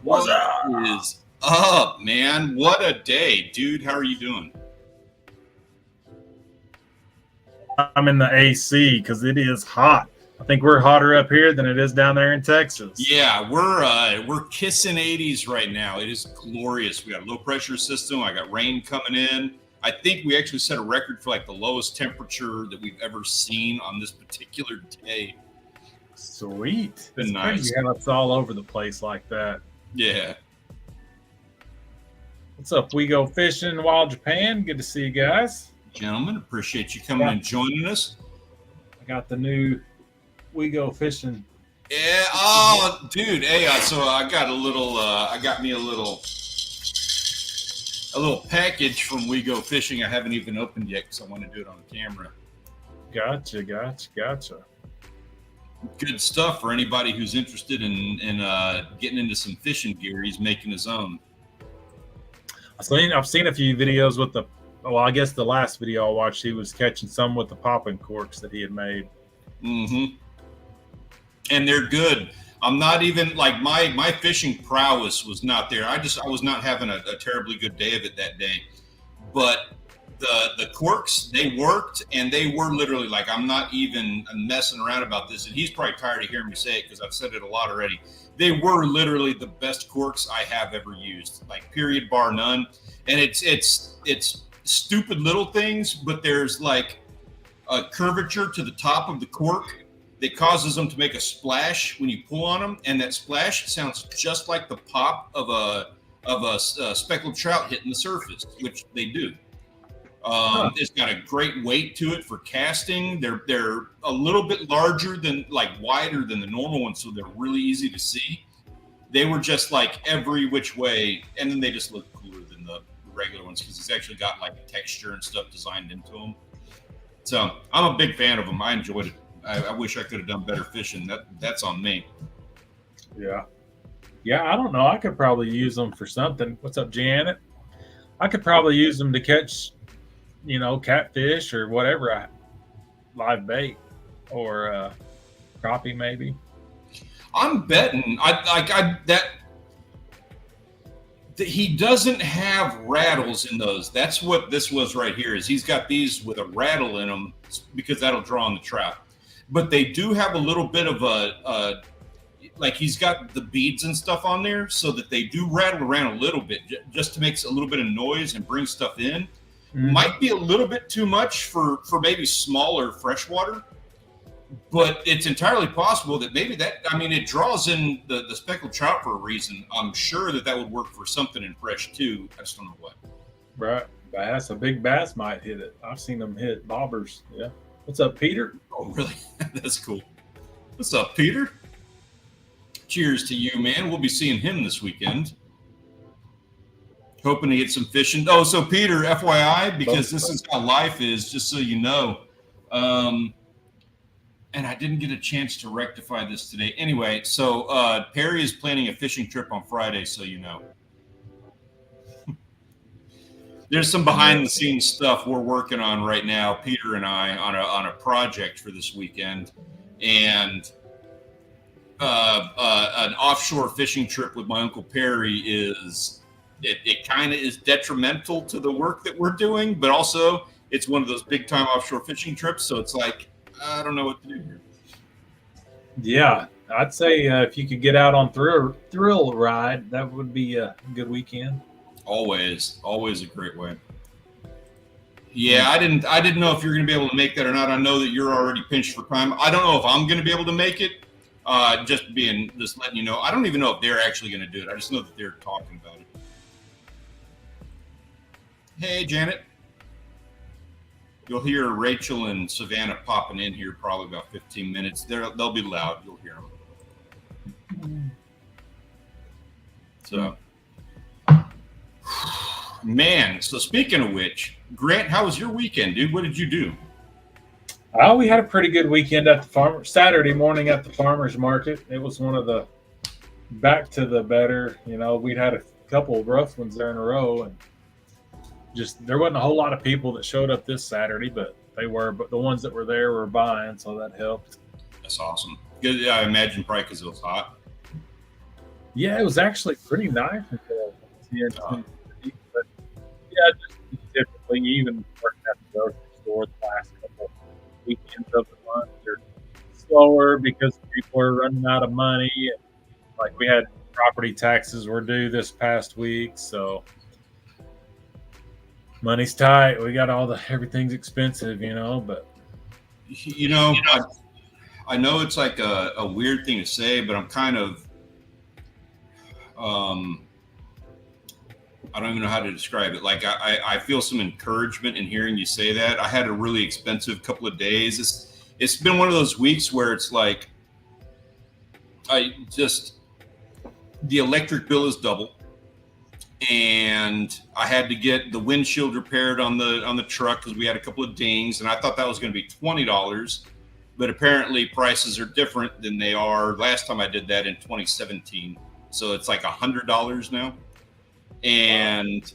What's What up? is up, man? What a day, dude. How are you doing? I'm in the AC because it is hot. I think we're hotter up here than it is down there in Texas. Yeah, we're kissing 80s right now. It is glorious. We got a low pressure system. I got rain coming in. I think we actually set a record for like the lowest temperature that we've ever seen on this particular day. Sweet. Been It's nice. crazy how it's all over the place like that. Yeah. What's up? We go fishing in Wild Japan. Good to see you guys. Gentlemen, appreciate you coming and joining us. I got the new We Go Fishing. Yeah. Oh, dude. Hey, so I got a little. I got me a little package from We Go Fishing. I haven't even opened yet because I want to do it on camera. Gotcha. Good stuff for anybody who's interested in getting into some fishing gear. He's making his own. I've seen a few videos with the. Well, I guess the last video I watched, he was catching some with the popping corks that he had made. Mm-hmm. And they're good. I'm not even like my fishing prowess was not there. I was not having a terribly good day of it that day. But the corks, they worked, and they were literally like, I'm not even messing around about this. And he's probably tired of hearing me say it because I've said it a lot already. They were literally the best corks I have ever used, like period, bar none. And it's stupid little things, but there's like a curvature to the top of the cork that causes them to make a splash when you pull on them, and that splash sounds just like the pop of a speckled trout hitting the surface, which they do. It's got a great weight to it for casting. They're a little bit larger than, like, wider than the normal ones, so they're really easy to see. They were just like every which way, and then they just look cooler than the regular ones because it's actually got like texture and stuff designed into them. So I'm a big fan of them. I enjoyed it. I wish I could have done better fishing. That's on me. Yeah. I don't know. I could probably use them for something. What's up, Janet? I could probably use them to catch, catfish or whatever, live bait or crappie maybe. I'm betting that he doesn't have rattles in those. That's what this was right here. Is he's got these with a rattle in them because that'll draw on the trout. But they do have a little bit of a like he's got the beads and stuff on there so that they do rattle around a little bit just to make a little bit of noise and bring stuff in. Mm-hmm. Might be a little bit too much for maybe smaller freshwater, but it's entirely possible that maybe it draws in the speckled trout for a reason. I'm sure that would work for something in fresh too. I just don't know what. Right. Bass, a big bass might hit it. I've seen them hit bobbers. Yeah. What's up, Peter? Oh, really? That's cool. What's up, Peter? Cheers to you, man. We'll be seeing him this weekend. Hoping to get some fishing. Oh, so Peter, FYI, because this is how life is, just so you know. And I didn't get a chance to rectify this today. Anyway, so Perry is planning a fishing trip on Friday, so you know. There's some behind-the-scenes stuff we're working on right now, Peter and I, on a project for this weekend, and an offshore fishing trip with my Uncle Perry is it kind of is detrimental to the work that we're doing, but also it's one of those big-time offshore fishing trips, so it's like, I don't know what to do here. Yeah, I'd say if you could get out on thrill ride, that would be a good weekend. Always a great way. Yeah, I didn't know if you're going to be able to make that or not. I know that you're already pinched for time. I don't know if I'm going to be able to make it. Just letting you know. I don't even know if they're actually going to do it. I just know that they're talking about it. Hey, Janet. You'll hear Rachel and Savannah popping in here probably about 15 minutes. They'll be loud. You'll hear them. So, man. So speaking of which, Grant, how was your weekend, dude? What did you do? We had a pretty good weekend at the Saturday morning at the farmer's market. It was one of the back to the better. We'd had a couple of rough ones there in a row, and just there wasn't a whole lot of people that showed up this Saturday, but the ones that were there were buying, so that helped. That's awesome. Good. I imagine probably because it was hot. Yeah, it was actually pretty nice until Uh, TNT. But yeah, just typically even working at the grocery store the last couple weekends of the month are slower because people are running out of money. And like we had property taxes were due this past week, so money's tight. We got all the everything's expensive, but you know, I know it's like a weird thing to say, but I'm kind of, um, I don't even know how to describe it. Like I feel some encouragement in hearing you say that. I had a really expensive couple of days. It's been one of those weeks where it's like I just the electric bill is double, and I had to get the windshield repaired on the truck because we had a couple of dings, and I thought that was going to be $20, but apparently prices are different than they are. Last time I did that in 2017, so it's like $100 now, and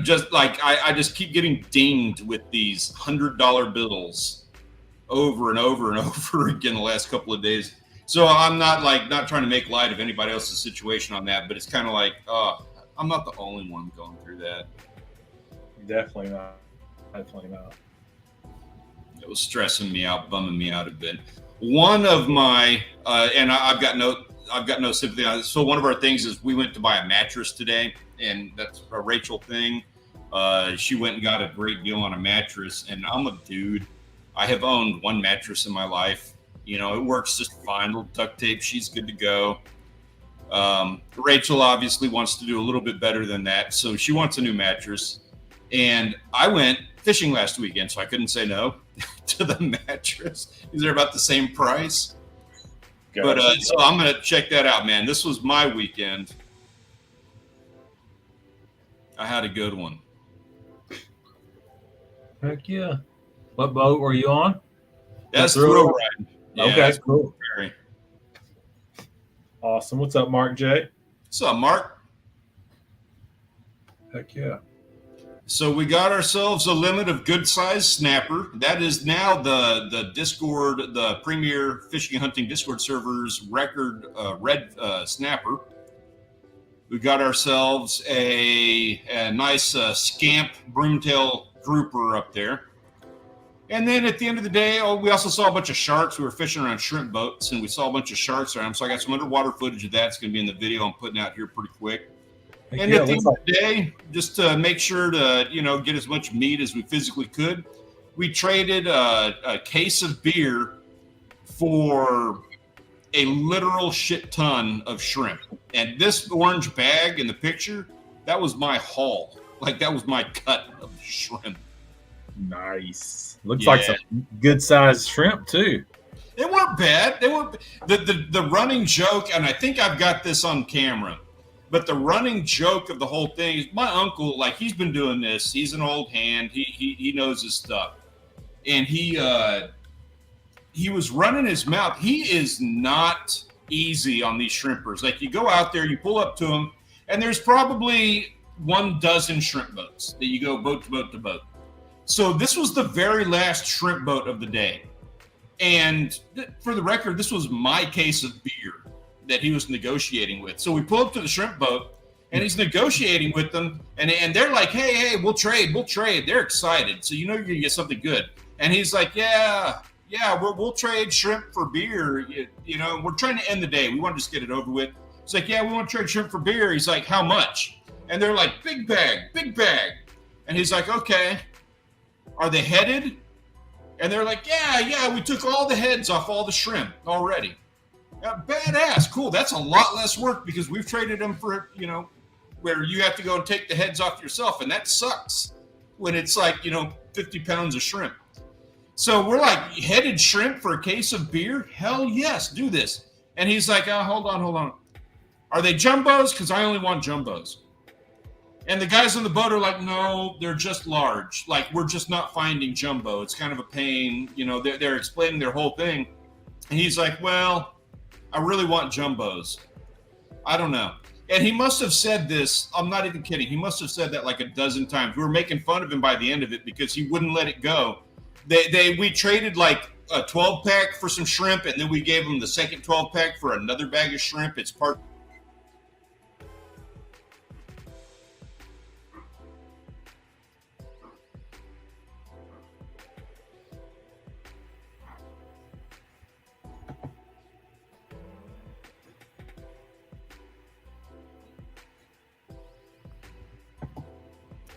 just like I just keep getting dinged with these $100 bills over and over and over again the last couple of days. So I'm not trying to make light of anybody else's situation on that, but it's kind of like, I'm not the only one going through that. definitely not. Definitely not. It was stressing me out, bumming me out a bit. One of my and I've got no sympathy on this. So one of our things is we went to buy a mattress today, and that's a Rachel thing. She went and got a great deal on a mattress, and I'm a dude. I have owned one mattress in my life. It works just fine. Little duct tape, she's good to go. Rachel obviously wants to do a little bit better than that, so she wants a new mattress. And I went fishing last weekend, so I couldn't say no to the mattress. They're about the same price. But so I'm gonna check that out, man. This was my weekend. I had a good one. Heck yeah. What boat were you on? That's throw ride. Yeah, okay, cool. Very. Awesome. What's up, Mark J? What's up, Mark? Heck yeah. So we got ourselves a limit of good sized snapper. That is now the Discord, the premier fishing and hunting Discord server's record red snapper. We got ourselves a nice scamp broomtail grouper up there. And then at the end of the day, we also saw a bunch of sharks. We were fishing around shrimp boats, and we saw a bunch of sharks around. So I got some underwater footage of that. It's going to be in the video I'm putting out here pretty quick. And at the end of the day, just to make sure to get as much meat as we physically could, we traded a case of beer for a literal shit ton of shrimp. And this orange bag in the picture, that was my haul. Like, that was my cut of shrimp. Nice. Looks like some good sized shrimp too. They weren't bad. They were the running joke, and I think I've got this on camera. But the running joke of the whole thing is my uncle, like, he's been doing this. He's an old hand. He knows his stuff. And he was running his mouth. He is not easy on these shrimpers. Like, you go out there, you pull up to him, and there's probably 12 shrimp boats that you go boat to boat to boat. So this was the very last shrimp boat of the day. And for the record, this was my case of beer that he was negotiating with. So we pull up to the shrimp boat, and he's negotiating with them, and they're like, hey, we'll trade. They're excited. So you're going to get something good. And he's like, yeah, we'll trade shrimp for beer. We're trying to end the day. We want to just get it over with. It's like, yeah, we want to trade shrimp for beer. He's like, how much? And they're like, big bag. And he's like, okay. Are they headed? And they're like, yeah, we took all the heads off all the shrimp already. Badass, cool. That's a lot less work because we've traded them for, where you have to go and take the heads off yourself. And that sucks when it's like, 50 pounds of shrimp. So we're like, headed shrimp for a case of beer? Hell yes, do this. And he's like, hold on. Are they jumbos? Because I only want jumbos. And the guys on the boat are like, no, they're just large. Like, we're just not finding jumbo. It's kind of a pain. They're explaining their whole thing. And he's like, well, I really want jumbos. I don't know. And he must have said this. I'm not even kidding. He must have said that like a dozen times. We were making fun of him by the end of it because he wouldn't let it go. We traded like a 12-pack for some shrimp, and then we gave him the second 12-pack for another bag of shrimp. It's part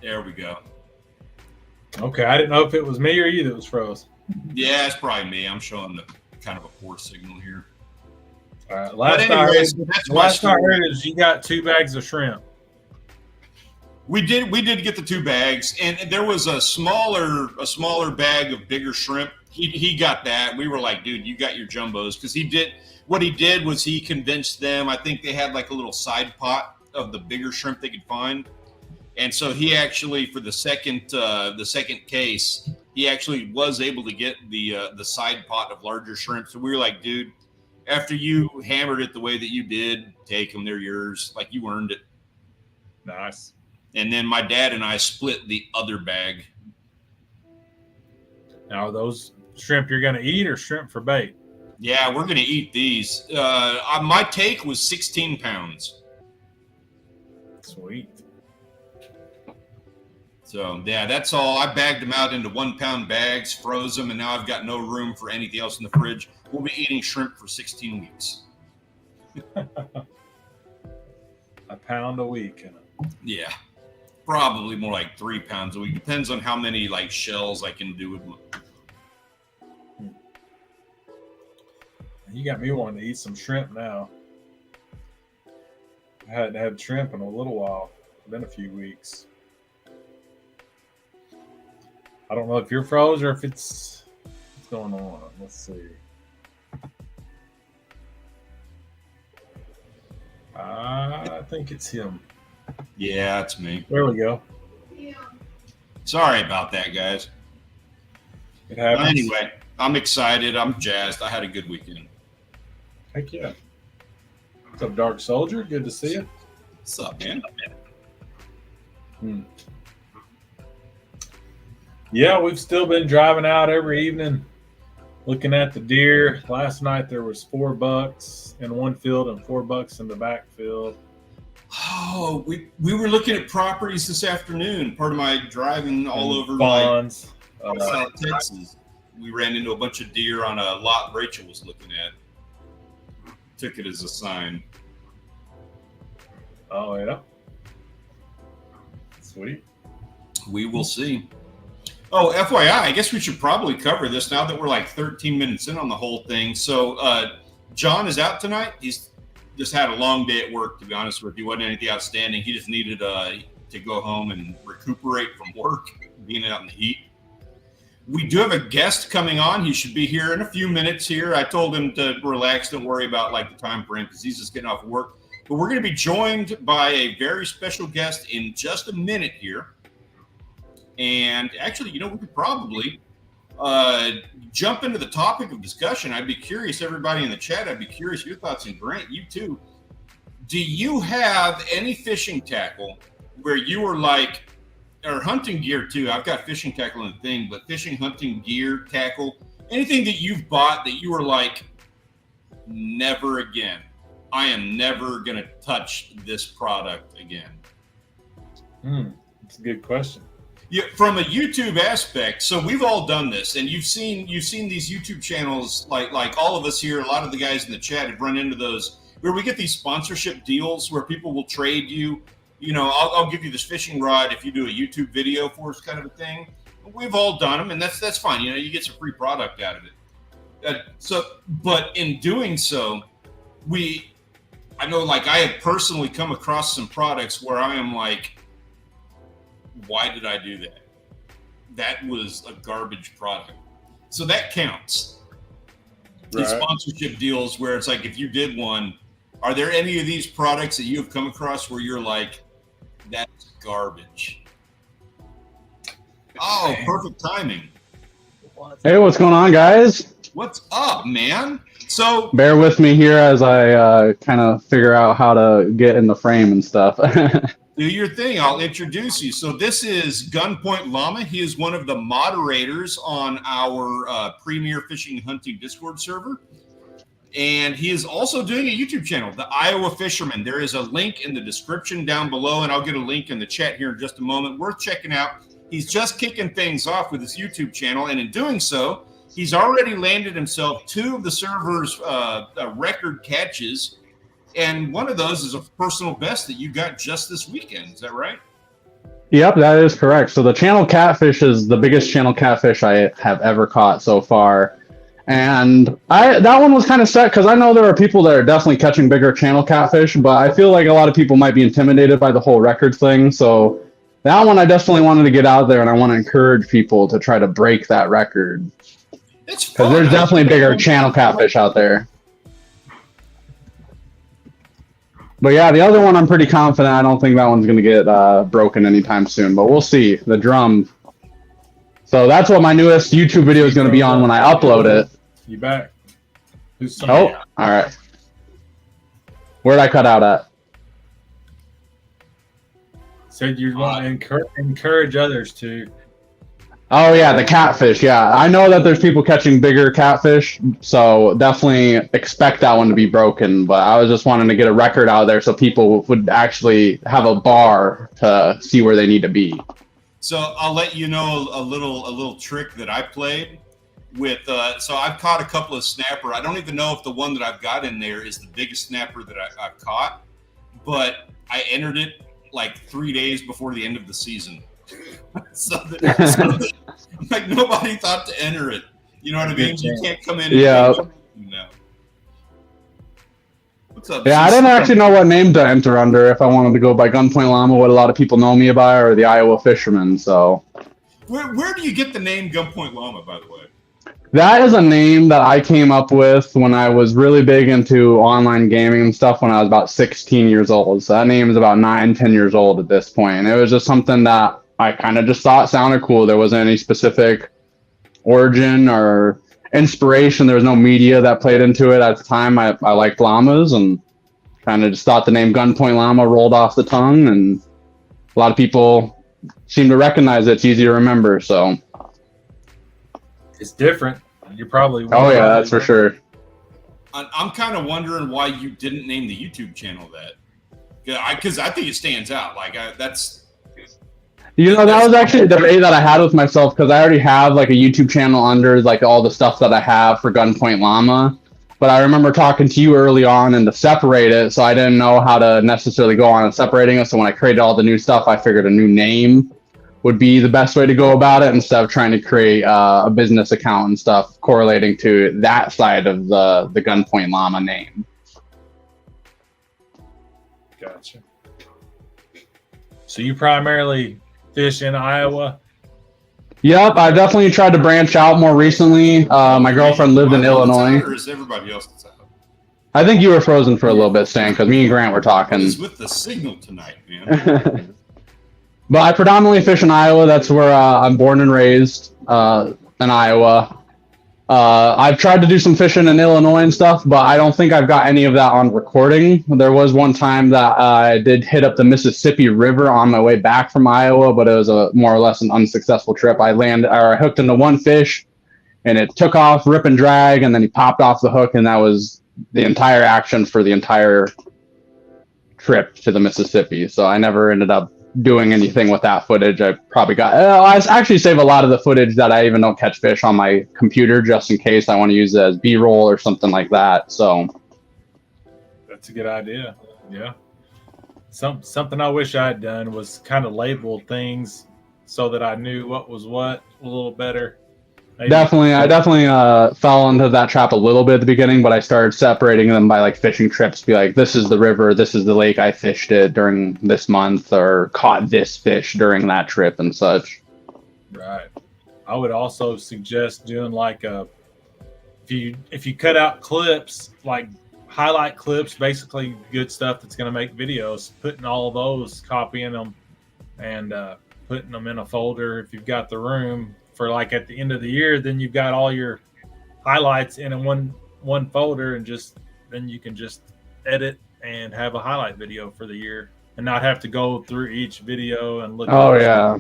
There we go. Okay, I didn't know if it was me or you that was froze. Yeah, it's probably me. I'm showing the kind of a poor signal here. All right. But anyways, last I heard is you got 2 bags of shrimp. We did get the 2 bags, and there was a smaller bag of bigger shrimp. He got that. We were like, dude, you got your jumbos, because what he did was he convinced them. I think they had like a little side pot of the bigger shrimp they could find, and so he actually, for the second case, he actually was able to get the side pot of larger shrimp. So we were like, dude, after you hammered it the way that you did, take them. They're yours. Like, you earned it. Nice. And then my dad and I split the other bag. Now, are those shrimp you're going to eat or shrimp for bait? Yeah, we're going to eat these. My take was 16 pounds. Sweet. So, yeah, that's all. I bagged them out into 1 pound bags, froze them, and now I've got no room for anything else in the fridge. We'll be eating shrimp for 16 weeks. A pound a week. Yeah. Probably more like 3 pounds a week. Depends on how many like shells I can do with them. You got me wanting to eat some shrimp now. I hadn't had shrimp in a little while. It's been a few weeks. I don't know if you're froze or if what's going on. Let's see. I think it's him. Yeah, it's me. There we go. Sorry about that, guys. It happens. Anyway, I'm excited. I'm jazzed. I had a good weekend. Heck yeah. What's up, Dark Soldier? Good to see you. What's up, man? Yeah, we've still been driving out every evening looking at the deer. Last night there was 4 bucks in one field and 4 bucks in the back field. Oh, we were looking at properties this afternoon. Part of my driving all over Bonds, South Texas. We ran into a bunch of deer on a lot Rachel was looking at. Took it as a sign. Oh, yeah. Sweet. We will see. Oh, FYI, I guess we should probably cover this now that we're like 13 minutes in on the whole thing. So John is out tonight. He's just had a long day at work, to be honest with you. Wasn't anything outstanding. He just needed to go home and recuperate from work, being out in the heat. We do have a guest coming on. He should be here in a few minutes here. I told him to relax, don't worry about like the time frame, because he's just getting off work. But we're going to be joined by a very special guest in just a minute here. And actually, we could probably jump into the topic of discussion. I'd be curious, everybody in the chat, I'd be curious your thoughts, and Grant, you too. Do you have any fishing tackle where you were like, or hunting gear too? I've got fishing tackle and thing, but fishing, hunting gear, tackle, anything that you've bought that you were like, never again. I am never going to touch this product again. That's a good question. Yeah, from a YouTube aspect, so we've all done this, and you've seen these YouTube channels, like all of us here, a lot of the guys in the chat have run into those, where we get these sponsorship deals where people will trade you, I'll give you this fishing rod if you do a YouTube video for us, kind of a thing. We've all done them, and that's fine. You get some free product out of it. But in doing so, I know, like, I have personally come across some products where I am like, why did I do that? That was a garbage product. So that counts. Right. These sponsorship deals where it's like, if you did one, are there any of these products that you have come across where you're like, that's garbage? Oh, perfect timing. Hey, what's going on, guys? What's up, man? So bear with me here as I kind of figure out how to get in the frame and stuff. Do your thing. I'll introduce you. So this is Gunpoint Llama. He is one of the moderators on our Premier Fishing and Hunting Discord server. And he is also doing a YouTube channel, The Iowa Fisherman. There is a link in the description down below, and I'll get a link in the chat here in just a moment. Worth checking out. He's just kicking things off with his YouTube channel, and in doing so, he's already landed himself 2 of the server's record catches. And one of those is a personal best that you got just this weekend. Is that right? Yep, that is correct. So the channel catfish is the biggest channel catfish I have ever caught so far. And that one was kind of set because I know there are people that are definitely catching bigger channel catfish, but I feel like a lot of people might be intimidated by the whole record thing. So that one I definitely wanted to get out there, and I want to encourage people to try to break that record It's because fun. there's definitely bigger channel catfish out there. But yeah, the other one I'm pretty confident. I don't think that one's going to get broken anytime soon, but we'll see. The drum. So that's what my newest YouTube video is going to be on when I upload it. You back? Who's Oh, all right. Where'd I cut out at? Said you want to encourage others to. Oh yeah, the catfish. Yeah, I know that there's people catching bigger catfish, so definitely expect that one to be broken. But I was just wanting to get a record out there so people would actually have a bar to see where they need to be. So I'll let you know a little trick that I played with. So I've caught a couple of snapper. I don't even know if the one that I've got in there is the biggest snapper that I've caught, but I entered it like 3 days before the end of the season. Like nobody thought to enter it. You know what I mean? You can't come in. Yeah. No. What's up? Yeah, I didn't actually know what name to enter under if I wanted to go by Gunpoint Llama, what a lot of people know me by, or the Iowa Fisherman. So Where do you get the name Gunpoint Llama, by the way? that is a name that I came up with when I was really big into online gaming and stuff when I was about 16 years old. So that name is about 9, 10 years old at this point. And it was just something that I kind of just thought sounded cool. There wasn't any specific origin or inspiration. There was no media that played into it at the time. I liked llamas and kind of just thought the name Gunpoint Llama rolled off the tongue. And a lot of people seem to recognize it. It's easy to remember. So It's different. You probably. Oh yeah, that's for sure. I'm kind of wondering why you didn't name the YouTube channel that. Because I think it stands out. Like that's. You know, that was actually a debate that I had with myself because I already have like a YouTube channel under like all the stuff that I have for Gunpoint Llama. But I remember talking to you early on and to separate it, so I didn't know how to necessarily go on and separating it. So when I created all the new stuff, I figured a new name would be the best way to go about it instead of trying to create a business account and stuff correlating to that side of the Gunpoint Llama name. Gotcha. So you primarily fish in Iowa? Yep, I definitely tried to branch out more recently. My girlfriend lived in Illinois. Or is everybody else that's out? I think you were frozen for a little bit, Stan, because me and Grant were talking. It's with the signal tonight, man. But I predominantly fish in Iowa. That's where I'm born and raised, in Iowa. I've tried to do some fishing in Illinois and stuff, but I don't think I've got any of that on recording. There was one time that I did hit up the Mississippi River on my way back from Iowa, but it was a more or less an unsuccessful trip. I hooked into one fish, and it took off, rip and drag, and then he popped off the hook, and that was the entire action for the entire trip to the Mississippi. So I never ended up doing anything with that footage. I probably got I actually save a lot of the footage that I even don't catch fish on my computer just in case I want to use it as B-roll or something like that. So that's a good idea. Yeah. Something I wish I had done was kind of label things so that I knew what was what a little better. Maybe. I definitely fell into that trap a little bit at the beginning, but I started separating them by like fishing trips. Be like, this is the river, this is the lake I fished it during this month, or caught this fish during that trip and such. Right. I would also suggest doing like if you cut out clips, like highlight clips, basically good stuff that's going to make videos, putting all of those, copying them, and putting them in a folder if you've got the room. For like at the end of the year, then you've got all your highlights in one folder, and then you can just edit and have a highlight video for the year and not have to go through each video and look. Oh yeah,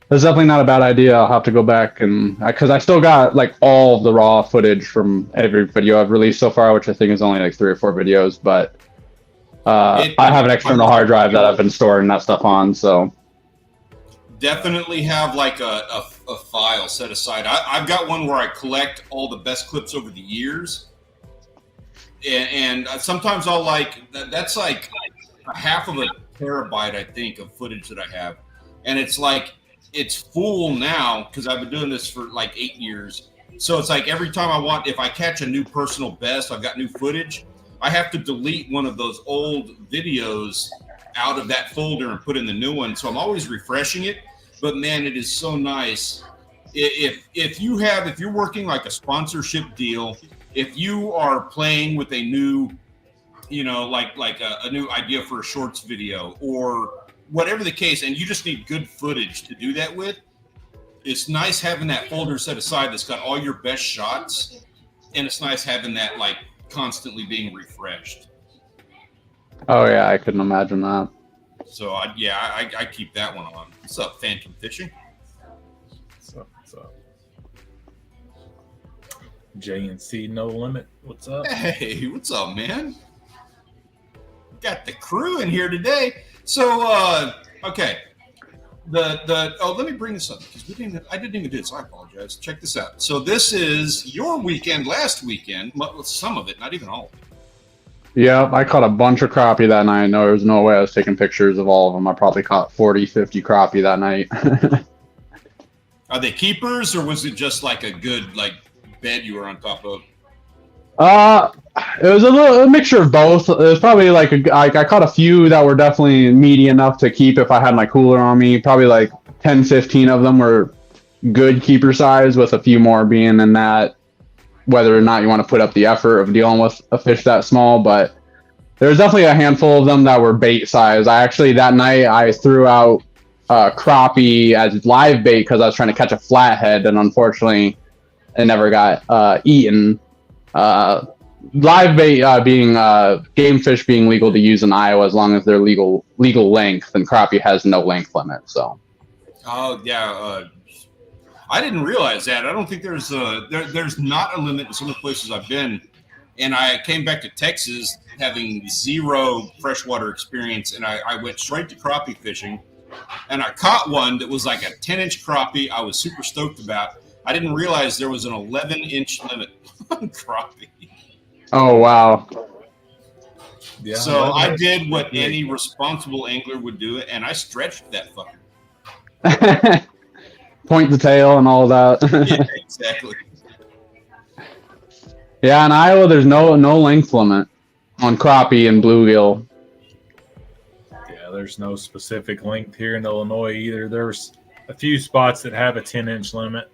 that's definitely not a bad idea. I'll have to go back and because I still got like all of the raw footage from every video I've released so far, which I think is only like 3 or 4 videos, but I have an external hard drive that I've been storing that stuff on. So definitely have like a file set aside. I've got one where I collect all the best clips over the years, and sometimes that's like a half of a terabyte, I think, of footage that I have. and it's like it's full now because I've been doing this for like 8 years. So it's like every time if I catch a new personal best, I've got new footage, I have to delete one of those old videos out of that folder and put in the new one. So I'm always refreshing it. But man, it is so nice. If you're working like a sponsorship deal, if you are playing with a new, like a new idea for a shorts video or whatever the case, and you just need good footage to do that with, it's nice having that folder set aside that's got all your best shots, and it's nice having that like constantly being refreshed. Oh yeah, I couldn't imagine that. So I keep that one on. What's up, Phantom Fishing? What's up? JNC No Limit. What's up? Hey, what's up, man? Got the crew in here today. So okay. Let me bring this up because I didn't even do this. I apologize. Check this out. So this is your weekend, last weekend, some of it, not even all of it. Yeah, I caught a bunch of crappie that night. No, there was no way I was taking pictures of all of them. I probably caught 40, 50 crappie that night. Are they keepers or was it just like a good like bed you were on top of? It was a mixture of both. It was probably like I caught a few that were definitely meaty enough to keep if I had my cooler on me. Probably like 10, 15 of them were good keeper size, with a few more being in that, whether or not you want to put up the effort of dealing with a fish that small. But there's definitely a handful of them that were bait size. That night I threw out crappie as live bait because I was trying to catch a flathead, and unfortunately it never got eaten. Live bait being game fish being legal to use in Iowa as long as they're legal length, and crappie has no length limit. So oh yeah, I didn't realize that. I don't think there's not a limit in some of the places I've been, and I came back to Texas having zero freshwater experience, and I went straight to crappie fishing, and I caught one that was like a 10-inch crappie. I was super stoked about. I didn't realize there was an 11-inch limit on crappie. oh wow. Yeah. So I did what any responsible angler would do, and I stretched that fucker. Point the tail and all that. Yeah, exactly. Yeah, in Iowa there's no length limit on crappie and bluegill. Yeah, there's no specific length here in Illinois either. There's a few spots that have a 10-inch limit.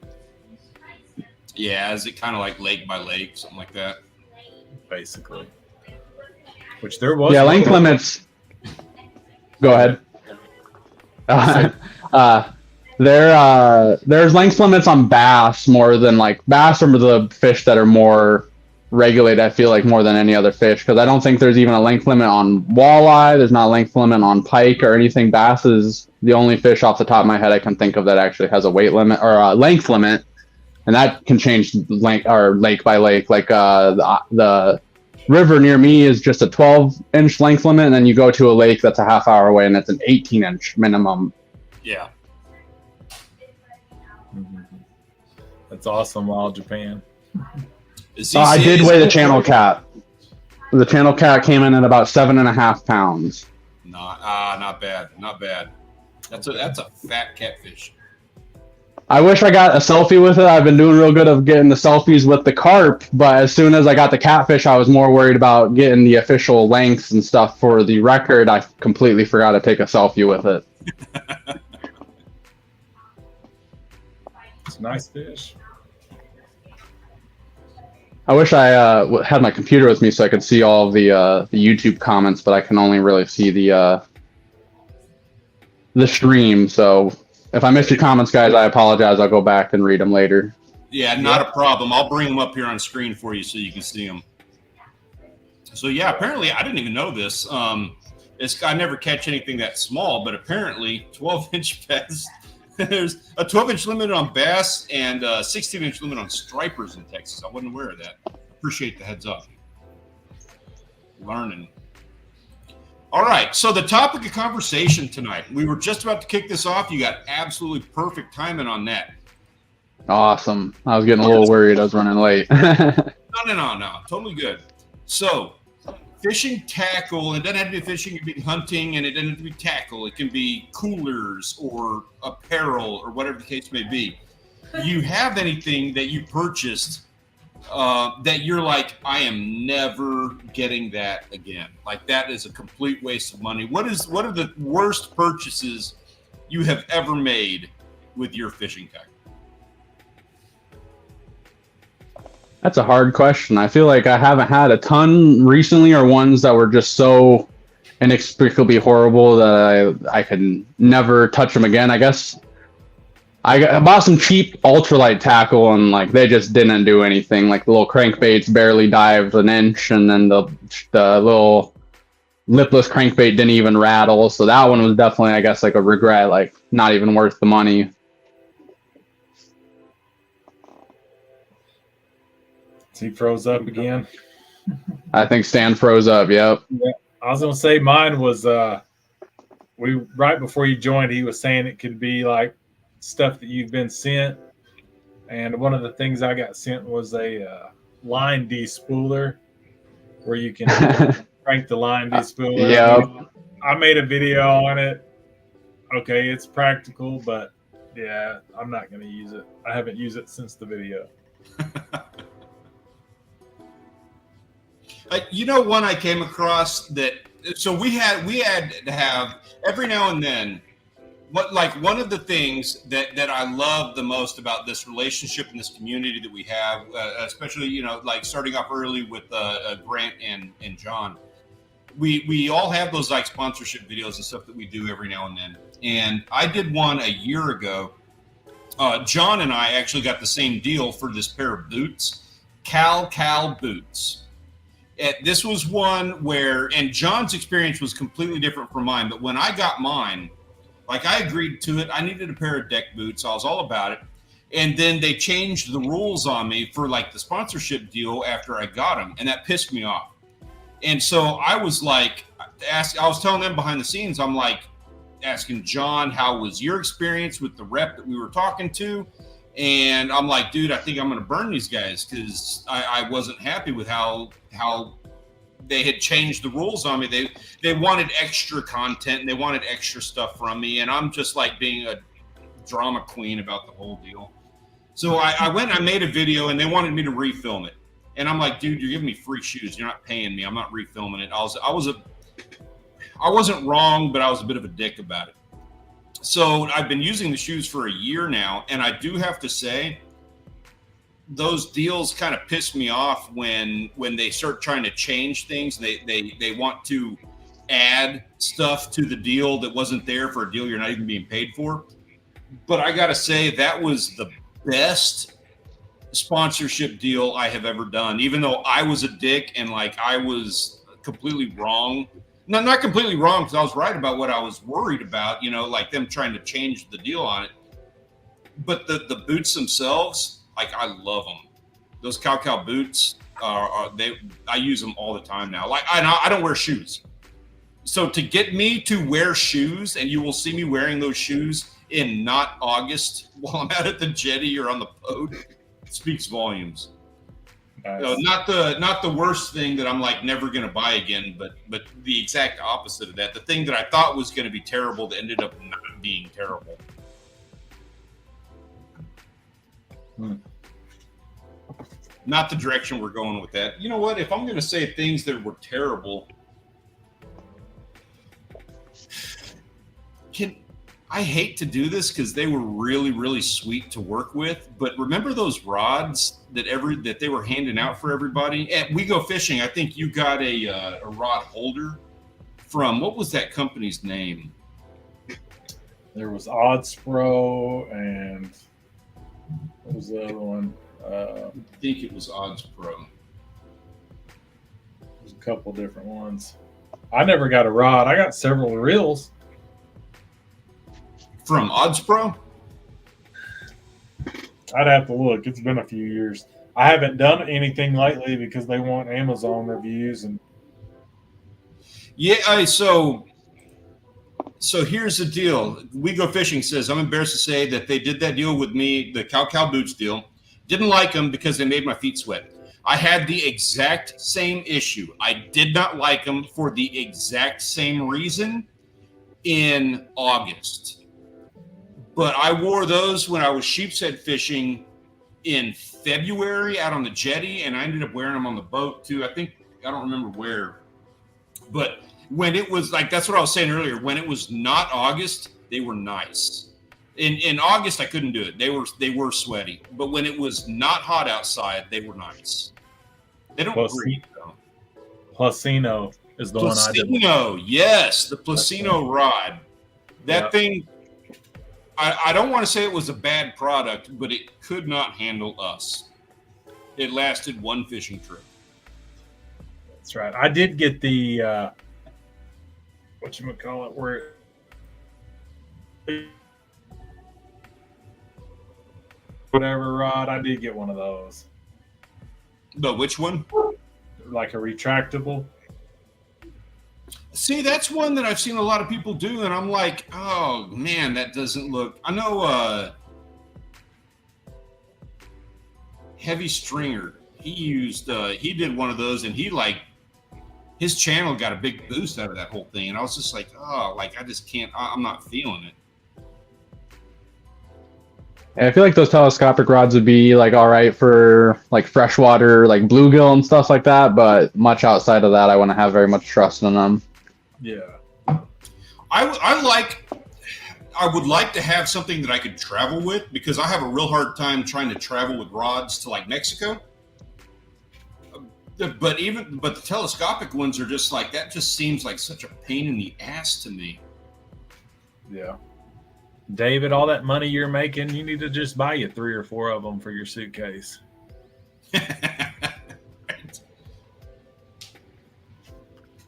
Yeah, is it kind of like lake by lake, something like that? Basically. Which there was. Yeah, length limits. Go ahead. There's length limits on bass more than like bass are the fish that are more regulated, I feel like, more than any other fish, because I don't think there's even a length limit on walleye. There's not a length limit on pike or anything. Bass is the only fish off the top of my head I can think of that actually has a weight limit or a length limit. And that can change length or lake by lake. Like the river near me is just a 12-inch length limit, and then you go to a lake that's a half hour away, and it's an 18-inch minimum. Yeah. That's awesome, Wild Japan. I did weigh the channel cat. The channel cat came in at about 7.5 pounds. Not bad. Not bad. That's a fat catfish. I wish I got a selfie with it. I've been doing real good of getting the selfies with the carp, but as soon as I got the catfish, I was more worried about getting the official lengths and stuff for the record. I completely forgot to take a selfie with it. It's a nice fish. I wish I had my computer with me so I could see all of the YouTube comments, but I can only really see the stream. So if I missed your comments, guys, I apologize. I'll go back and read them later. Yeah, not a problem. I'll bring them up here on screen for you so you can see them. So yeah, apparently I didn't even know this. I never catch anything that small, but apparently 12-inch bass. There's a 12-inch limit on bass and a 16-inch limit on stripers in Texas. I wasn't aware of that. Appreciate the heads up. Learning. All right, so the topic of conversation tonight. We were just about to kick this off. You got absolutely perfect timing on that. Awesome. I was getting a little worried I was running late. No. Totally good. So, fishing tackle, and it doesn't have to be fishing, it can be hunting, and it doesn't have to be tackle. It can be coolers or apparel or whatever the case may be. You have anything that you purchased that you're like, I am never getting that again. Like, that is a complete waste of money. What are the worst purchases you have ever made with your fishing tackle? That's a hard question. I feel like I haven't had a ton recently, or ones that were just so inexplicably horrible that I could never touch them again. I guess I bought some cheap ultralight tackle, and like they just didn't do anything. Like the little crankbaits barely dived an inch, and then the little lipless crankbait didn't even rattle. So that one was definitely, I guess, like a regret, like not even worth the money. He froze up again. I think Stan froze up. Yep. Yeah. I was gonna say mine was right before you joined, he was saying it could be like stuff that you've been sent, and one of the things I got sent was a line despooler where you can crank the line despooler. Yeah. I made a video on it. Okay, it's practical, but yeah, I'm not gonna use it. I haven't used it since the video. You know, one I came across that, so we had to have every now and then, one of the things that I love the most about this relationship and this community that we have, especially, you know, like starting off early with Grant and John, we all have those like sponsorship videos and stuff that we do every now and then. And I did one a year ago. John and I actually got the same deal for this pair of boots, Cal boots. This was one where, and John's experience was completely different from mine, but when I got mine, like I agreed to it. I needed a pair of deck boots. I was all about it. And then they changed the rules on me for like the sponsorship deal after I got them. And that pissed me off. And so I was like, I was telling them behind the scenes, I'm like asking John, how was your experience with the rep that we were talking to? And I'm like, dude, I think I'm going to burn these guys because I wasn't happy with how they had changed the rules on me. They wanted extra content and they wanted extra stuff from me. And I'm just like being a drama queen about the whole deal. So I went and I made a video and they wanted me to refilm it. And I'm like, dude, you're giving me free shoes. You're not paying me. I'm not refilming it. I wasn't wrong, but I was a bit of a dick about it. So I've been using the shoes for a year now, and I do have to say those deals kind of piss me off when they start trying to change things. They want to add stuff to the deal that wasn't there for a deal you're not even being paid for. But I got to say that was the best sponsorship deal I have ever done, even though I was a dick and like I was completely wrong. No, not completely wrong, because I was right about what I was worried about, you know, like them trying to change the deal on it. But the boots themselves, like I love them. Those Cal boots I use them all the time now. Like I don't wear shoes. So to get me to wear shoes, and you will see me wearing those shoes in not August while I'm out at the jetty or on the boat, speaks volumes. Nice. Not the worst thing that I'm like never going to buy again, but the exact opposite of that. The thing that I thought was going to be terrible that ended up not being terrible. Not the direction we're going with that. You know what? If I'm going to say things that were terrible, I hate to do this because they were really, really sweet to work with. But remember those rods that they were handing out for everybody? At We Go Fishing, I think you got a rod holder from, what was that company's name? There was Odds Pro, and what was the other one? I think it was Odds Pro. There's a couple different ones. I never got a rod. I got several reels. From Odds Pro? I'd have to look. It's been a few years. I haven't done anything lately because they want Amazon reviews. And yeah, so here's the deal. We Go Fishing says, I'm embarrassed to say that they did that deal with me, the Cal Boots deal. Didn't like them because they made my feet sweat. I had the exact same issue. I did not like them for the exact same reason in August. But I wore those when I was sheepshead fishing in February out on the jetty, and I ended up wearing them on the boat too. I don't remember where. But when it was like, that's what I was saying earlier, when it was not August, they were nice. In August, I couldn't do it. They were sweaty. But when it was not hot outside, they were nice. They don't breathe, though. Placino is the one I did. Placino, yes, the Placino rod. That thing, I don't want to say it was a bad product, but it could not handle us. It lasted one fishing trip. That's right. I did get the whatchamacallit, where whatever rod, I did get one of those. But which one? Like a retractable. See, that's one that I've seen a lot of people do, and I'm like, oh man, that doesn't look. I know Heavy Stringer. He did one of those, and his channel got a big boost out of that whole thing, and I was just like, oh, like I just can't. I'm not feeling it. I feel like those telescopic rods would be like all right for like freshwater, like bluegill and stuff like that, but much outside of that, I wouldn't have very much trust in them. Yeah. I would like to have something that I could travel with, because I have a real hard time trying to travel with rods to like Mexico. But the telescopic ones are just like, that just seems like such a pain in the ass to me. Yeah. David, all that money you're making, you need to just buy you 3 or 4 of them for your suitcase. Right.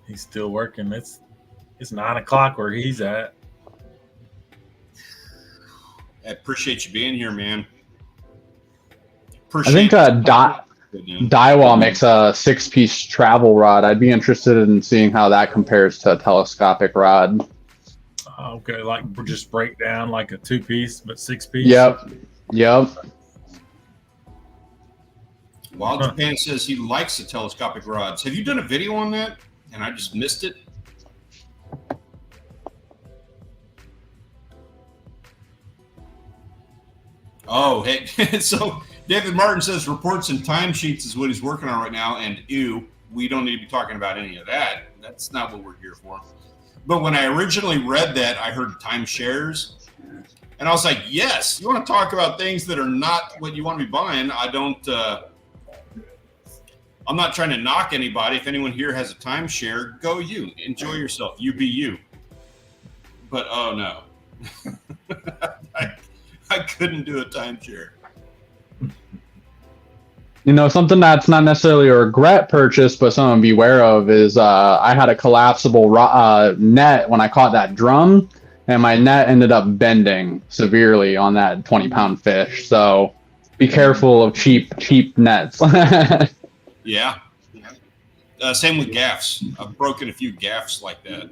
He's still working. It's 9 o'clock where he's at. I appreciate you being here, man. I think Daiwa makes a 6-piece travel rod. I'd be interested in seeing how that compares to a telescopic rod. Okay, like just break down like a 2-piece, but 6-piece. Yep. Wild Japan says he likes the telescopic rods. Have you done a video on that? And I just missed it. Oh, hey. So David Martin says reports and timesheets is what he's working on right now. And ew, we don't need to be talking about any of that. That's not what we're here for. But when I originally read that, I heard timeshares. And I was like, yes, you want to talk about things that are not what you want to be buying. I'm not trying to knock anybody. If anyone here has a timeshare, go you. Enjoy yourself. You be you. But oh no. I couldn't do a timeshare. You know, something that's not necessarily a regret purchase, but something to be aware of is I had a collapsible net when I caught that drum, and my net ended up bending severely on that 20-pound fish. So be careful of cheap nets. Yeah. Same with gaffs. I've broken a few gaffs like that.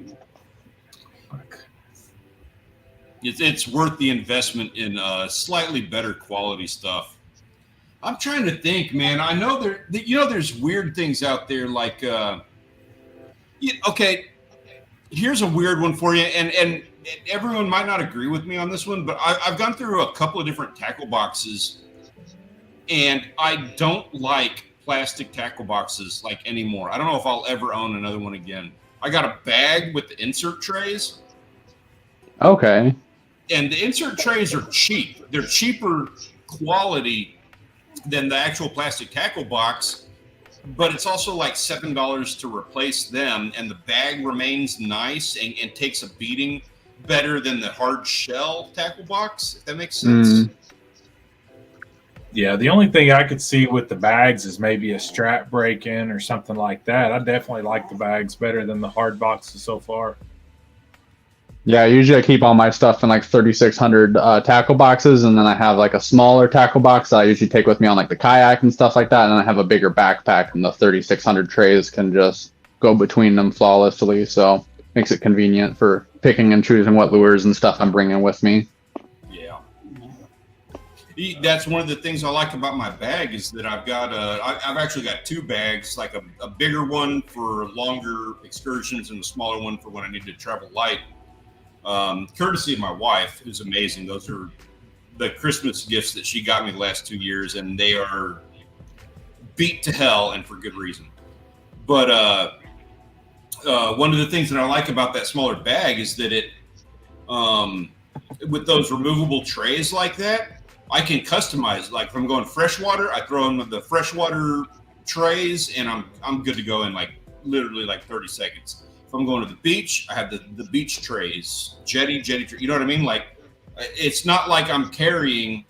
It's worth the investment in slightly better quality stuff. I'm trying to think, man. I know there's weird things out there like, okay, here's a weird one for you. And everyone might not agree with me on this one, but I've gone through a couple of different tackle boxes, and I don't like plastic tackle boxes like anymore. I don't know if I'll ever own another one again. I got a bag with the insert trays. Okay. And the insert trays are cheap. They're cheaper quality than the actual plastic tackle box, but it's also like $7 to replace them, and the bag remains nice and takes a beating better than the hard shell tackle box, if that makes sense. Yeah, the only thing I could see with the bags is maybe a strap break-in or something like that. I definitely like the bags better than the hard boxes so far. Yeah, usually I keep all my stuff in like 3,600 tackle boxes, and then I have like a smaller tackle box that I usually take with me on like the kayak and stuff like that, and then I have a bigger backpack, and the 3,600 trays can just go between them flawlessly, so makes it convenient for picking and choosing what lures and stuff I'm bringing with me. Yeah. That's one of the things I like about my bag is that I've actually got two bags, like a bigger one for longer excursions and a smaller one for when I need to travel light. Courtesy of my wife, who's amazing. Those are the Christmas gifts that she got me the last 2 years, and they are beat to hell, and for good reason. But one of the things that I like about that smaller bag is that it, with those removable trays like that, I can customize. Like if I'm going freshwater, I throw in the freshwater trays, and I'm good to go in like literally like 30 seconds. If I'm going to the beach, I have the beach trays, jetty tray. You know what I mean? Like it's not like I'm carrying.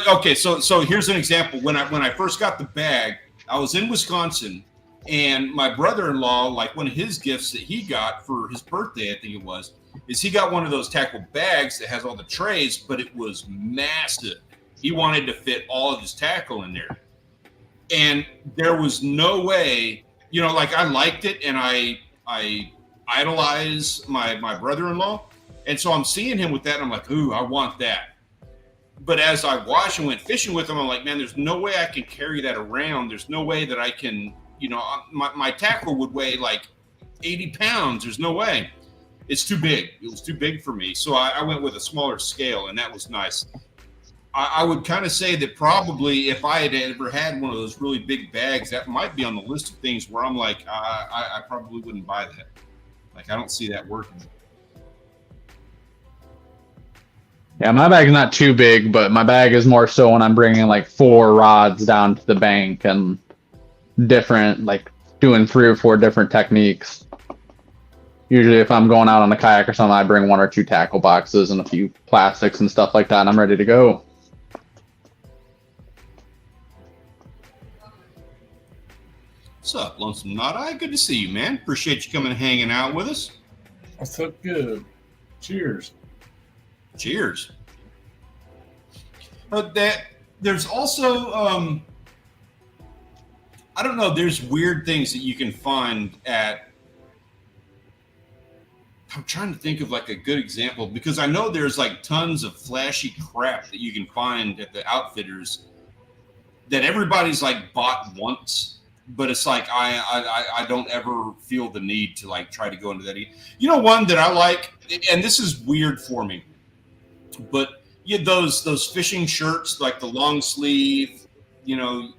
Okay, so here's an example. When I first got the bag, I was in Wisconsin, and my brother-in-law, like one of his gifts that he got for his birthday, I think it was, is he got one of those tackle bags that has all the trays, but it was massive. He wanted to fit all of his tackle in there. And there was no way, you know, like I liked it, and I idolize my brother-in-law. And so I'm seeing him with that, and I'm like, ooh, I want that. But as I watched and went fishing with him, I'm like, man, there's no way I can carry that around. There's no way that I can, you know, my tackle would weigh like 80 pounds. There's no way. It's too big. It was too big for me. So I went with a smaller scale, and that was nice. I would kind of say that probably if I had ever had one of those really big bags, that might be on the list of things where I'm like, I probably wouldn't buy that. Like, I don't see that working. Yeah, my bag's not too big, but my bag is more so when I'm bringing like 4 rods down to the bank and different, like doing 3 or 4 different techniques. Usually if I'm going out on a kayak or something, I bring 1 or 2 tackle boxes and a few plastics and stuff like that, and I'm ready to go. What's up, Lonesome Not Eye? Good to see you, man. Appreciate you coming and hanging out with us. What's up? Good. Cheers. Cheers. But there's also, I don't know, there's weird things that you can find at, I'm trying to think of like a good example, because I know there's like tons of flashy crap that you can find at the outfitters that everybody's like bought once, but it's like I don't ever feel the need to like try to go into that. You know, one that I like, and this is weird for me, but you know, those fishing shirts, like the long sleeve, you know,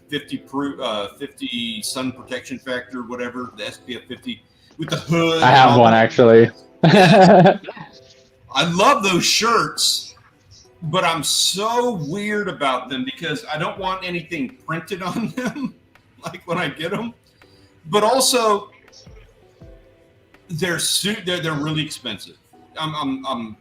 50 sun protection factor, whatever, the SPF 50 with the hood. I have one actually. I love those shirts, but I'm so weird about them because I don't want anything printed on them, like when I get them. But also, they're really expensive. I'm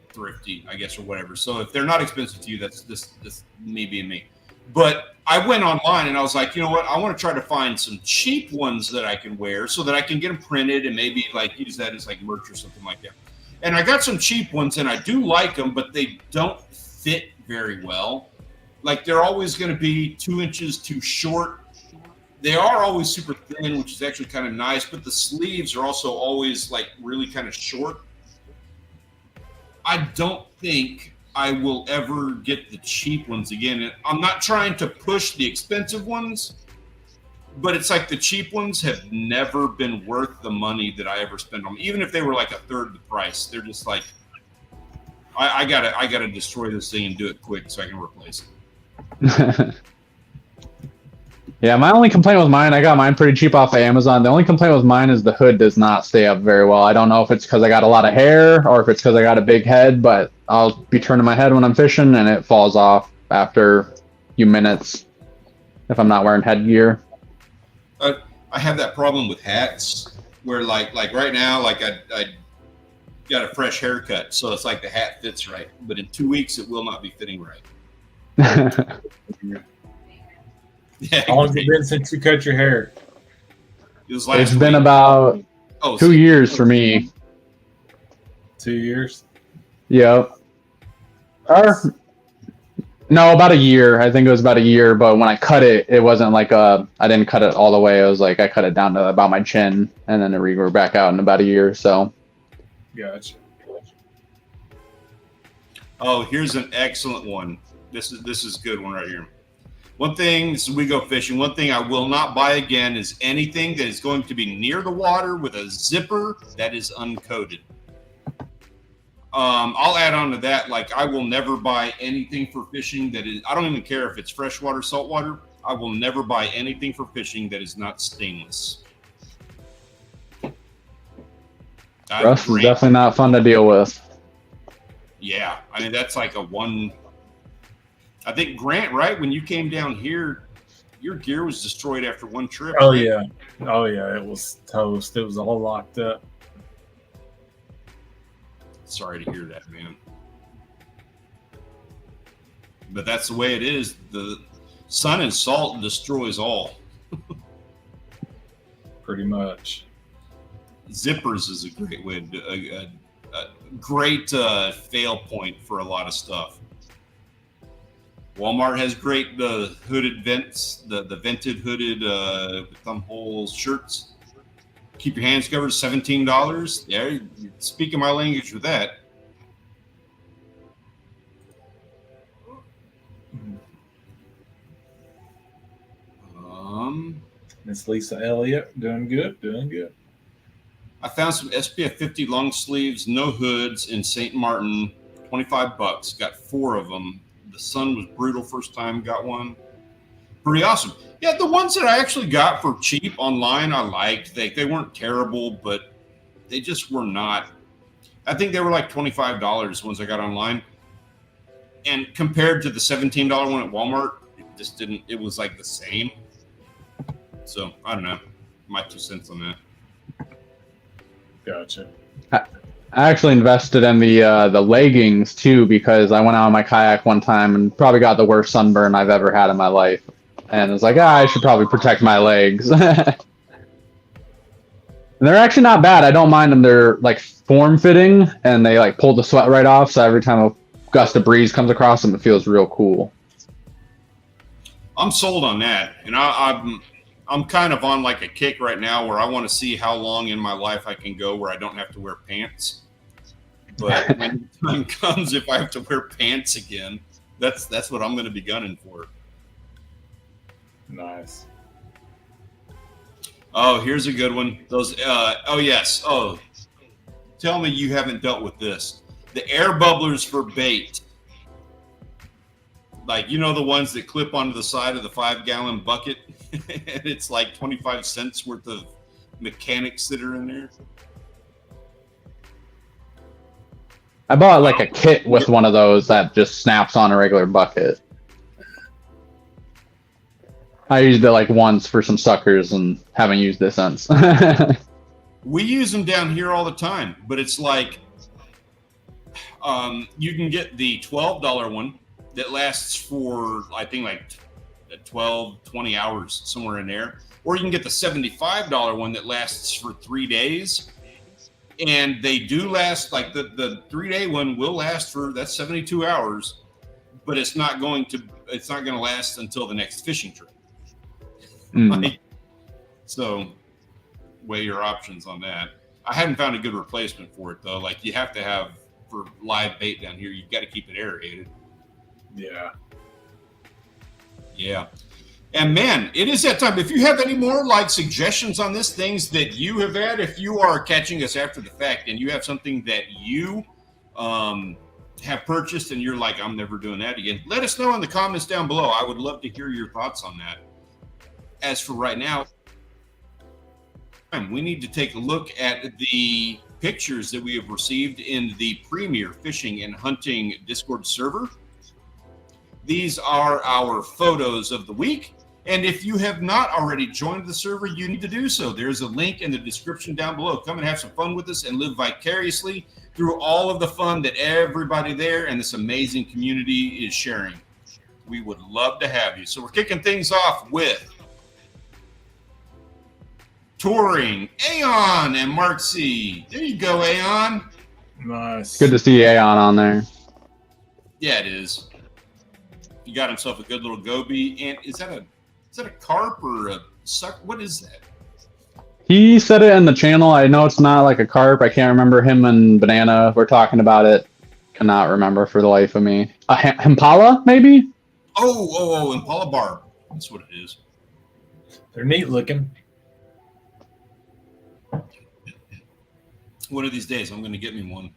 thrifty, I guess, or whatever. So if they're not expensive to you, that's this me being me. But I went online and I was like, you know what? I want to try to find some cheap ones that I can wear so that I can get them printed and maybe like use that as like merch or something like that. And I got some cheap ones and I do like them, but they don't fit very well. Like they're always going to be 2 inches too short. They are always super thin, which is actually kind of nice, but the sleeves are also always like really kind of short. I don't think I will ever get the cheap ones again. I'm not trying to push the expensive ones, but it's like the cheap ones have never been worth the money that I ever spend on them. Even if they were like a third the price, they're just like, I gotta destroy this thing and do it quick so I can replace it. Yeah, my only complaint with mine, I got mine pretty cheap off of Amazon. The only complaint with mine is the hood does not stay up very well. I don't know if it's because I got a lot of hair or if it's because I got a big head, but I'll be turning my head when I'm fishing and it falls off after a few minutes if I'm not wearing headgear. I have that problem with hats where like right now, like I got a fresh haircut, so it's like the hat fits right, but in 2 weeks it will not be fitting right. Yeah. How long has it been since you cut your hair? It's been about 2 years for me. 2 years? Yep. No, about a year. I think it was about a year, but when I cut it, it wasn't like I didn't cut it all the way. It was like I cut it down to about my chin, and then it regrew back out in about a year. So. Gotcha. Oh, here's an excellent one. This is a good one right here. One thing, as we go fishing, one thing I will not buy again is anything that is going to be near the water with a zipper that is uncoated. I'll add on to that, like I will never buy anything for fishing that is, I don't even care if it's freshwater, saltwater. I will never buy anything for fishing that is not stainless. Rust is definitely not fun to deal with. Yeah, I mean, that's like a one. I think, Grant, right? When you came down here, your gear was destroyed after one trip. Oh, right? yeah. Oh, yeah. It was toast. It was all locked up. Sorry to hear that, man. But that's the way it is. The sun and salt destroys all. Pretty much. Zippers is a great way to a great fail point for a lot of stuff. Walmart has great hooded vents, the vented hooded thumb hole shirts. Keep your hands covered, $17. Yeah, you're speaking my language with that. Miss Lisa Elliott, doing good, doing good. I found some SPF 50 long sleeves, no hoods in St. Martin, $25. Got 4 of them. The sun was brutal first time, got one. Pretty awesome. Yeah, the ones that I actually got for cheap online, I liked. They weren't terrible, but they just were not. I think they were like $25 ones I got online. And compared to the $17 one at Walmart, it just didn't, it was like the same. So, I don't know. My 2 cents on that. Gotcha. I actually invested in the leggings too, because I went out on my kayak one time and probably got the worst sunburn I've ever had in my life. And it's like, I should probably protect my legs. And they're actually not bad. I don't mind them. They're like form-fitting, and they like pull the sweat right off. So every time a gust of breeze comes across them, it feels real cool. I'm sold on that, and I'm kind of on like a kick right now where I want to see how long in my life I can go where I don't have to wear pants. But when the time comes, if I have to wear pants again, that's what I'm going to be gunning for. Nice. Oh, here's a good one. Those. Oh yes. Oh, tell me you haven't dealt with this. The air bubblers for bait. Like, you know, the ones that clip onto the side of the 5-gallon bucket, and it's like 25 cents worth of mechanics that are in there. I bought like a kit with one of those that just snaps on a regular bucket. I used it like once for some suckers and haven't used it since. We use them down here all the time, but it's like you can get the $12 one that lasts for, I think, like 12, 20 hours, somewhere in there. Or you can get the $75 one that lasts for 3 days. And they do last, like the 3-day one will last for, that's 72 hours, but it's not going to last until the next fishing trip. Like, so weigh your options on that. I haven't found a good replacement for it though. Like, you have to have, for live bait down here, you've got to keep it aerated. Yeah. Yeah. And man, it is that time. If you have any more like suggestions on this, things that you have had, if you are catching us after the fact and you have something that you have purchased and you're like, I'm never doing that again, let us know in the comments down below. I would love to hear your thoughts on that. As for right now, we need to take a look at the pictures that we have received in the Premier Fishing and Hunting Discord server. These are our photos of the week. And if you have not already joined the server, you need to do so. There's a link in the description down below. Come and have some fun with us and live vicariously through all of the fun that everybody there and this amazing community is sharing. We would love to have you. So we're kicking things off with Touring, Aeon and Mark C. There you go, Aeon. Nice. Good to see Aeon on there. Yeah, it is. He got himself a good little goby. And is that a carp or a suck? What is that? He said it in the channel. I know it's not like a carp. I can't remember. Him and Banana were talking about it. cannot remember for the life of me. Impala, maybe? Oh, Impala barb. That's what it is. They're neat looking. One of these days, I'm going to get me one.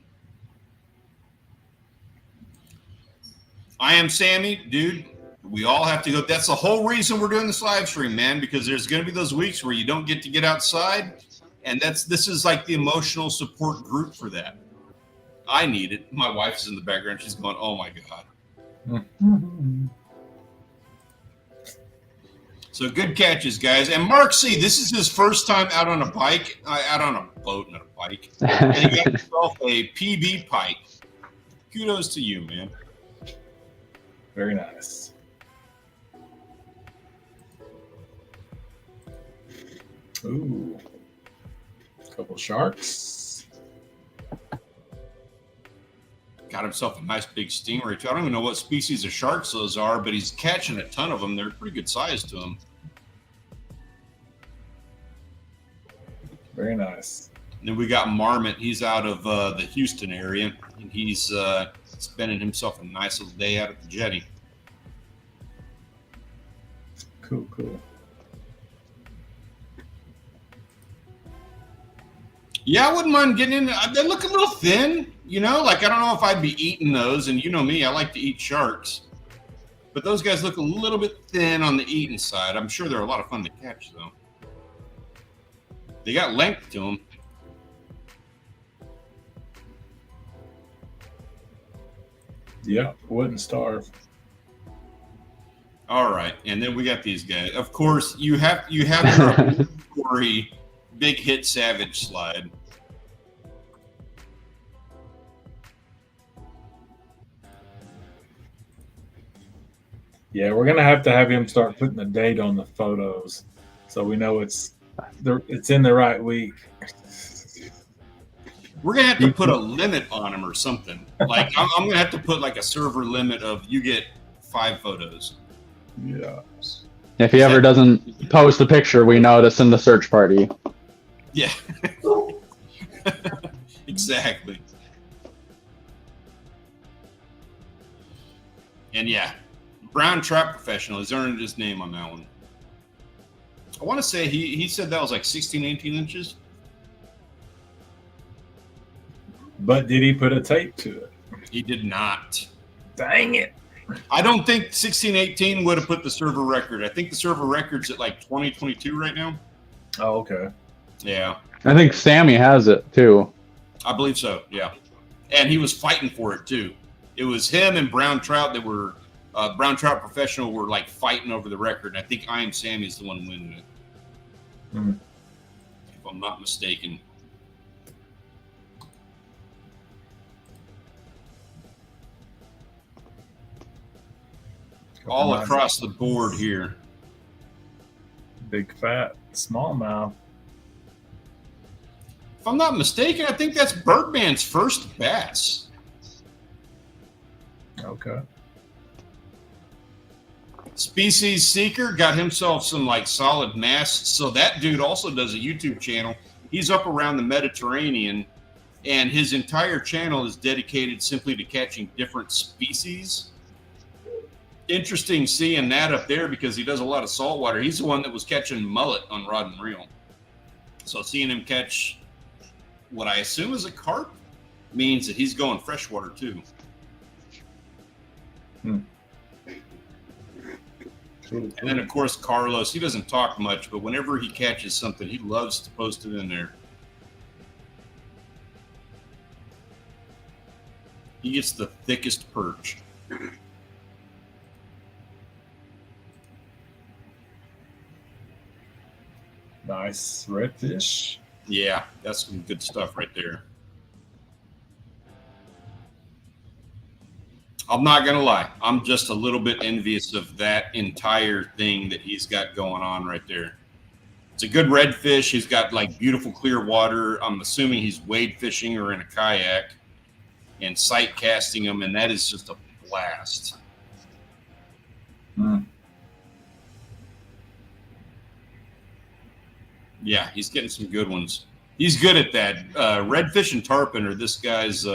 I am Sammy, dude. We all have to go. That's the whole reason we're doing this live stream, man, because there's going to be those weeks where you don't get to get outside. And this is like the emotional support group for that. I need it. My wife's in the background. She's going, oh, my God. Mm-hmm. So good catches, guys. And Mark C., this is his first time out on a bike, out on a boat, not a bike. And he got himself a PB pike. Kudos to you, man. Very nice. Ooh. Couple sharks. Got himself a nice big stingray, too. I don't even know what species of sharks those are, but he's catching a ton of them. They're pretty good size to him. Very nice. And then we got Marmot. He's out of the Houston area, and he's spending himself a nice little day out at the jetty. Cool, cool. Yeah, I wouldn't mind getting in. They look a little thin, you know? Like, I don't know if I'd be eating those, and you know me, I like to eat sharks. But those guys look a little bit thin on the eating side. I'm sure they're a lot of fun to catch, though. They got length to them. Yeah, wouldn't starve. All right, and then we got these guys. Of course, you have your story, big hit Savage slide. Yeah, we're gonna have to have him start putting the date on the photos, so we know it's in the right week. We're gonna have to put a limit on him or something. Like I'm gonna have to put like a server limit of you get 5 photos. Yeah. If he ever doesn't post a picture, we know to send the search party. Yeah. Exactly. And yeah, Brown Trap Professional has earned his name on that one. I want to say he said that was like 16, 18 inches. But did he put a tape to it? He did not. Dang it. I don't think 1618 would have put the server record. I think the server record's at like 2022 right now. Oh, okay. Yeah. I think Sammy has it too. I believe so, yeah. And he was fighting for it too. It was him and Brown Trout that were Brown Trout Professional were like fighting over the record. And I think I Am Sammy is the one winning it. Hmm. If I'm not mistaken. All across the board here. Big fat smallmouth. If I'm not mistaken, I think that's Birdman's first bass. Okay. Species Seeker got himself some like solid mass. So that dude also does a YouTube channel. He's up around the Mediterranean, and his entire channel is dedicated simply to catching different species. Interesting seeing that up there because he does a lot of saltwater. He's the one that was catching mullet on rod and reel. So seeing him catch what I assume is a carp means that he's going freshwater too. Hmm. And then, of course, Carlos, he doesn't talk much, but whenever he catches something, he loves to post it in there. He gets the thickest perch. Nice redfish. Yeah, that's some good stuff right there. I'm not going to lie. I'm just a little bit envious of that entire thing that he's got going on right there. It's a good redfish. He's got like beautiful clear water. I'm assuming he's wade fishing or in a kayak and sight casting them, and that is just a blast. Hmm. Yeah, he's getting some good ones. He's good at that. Redfish and tarpon are this guy's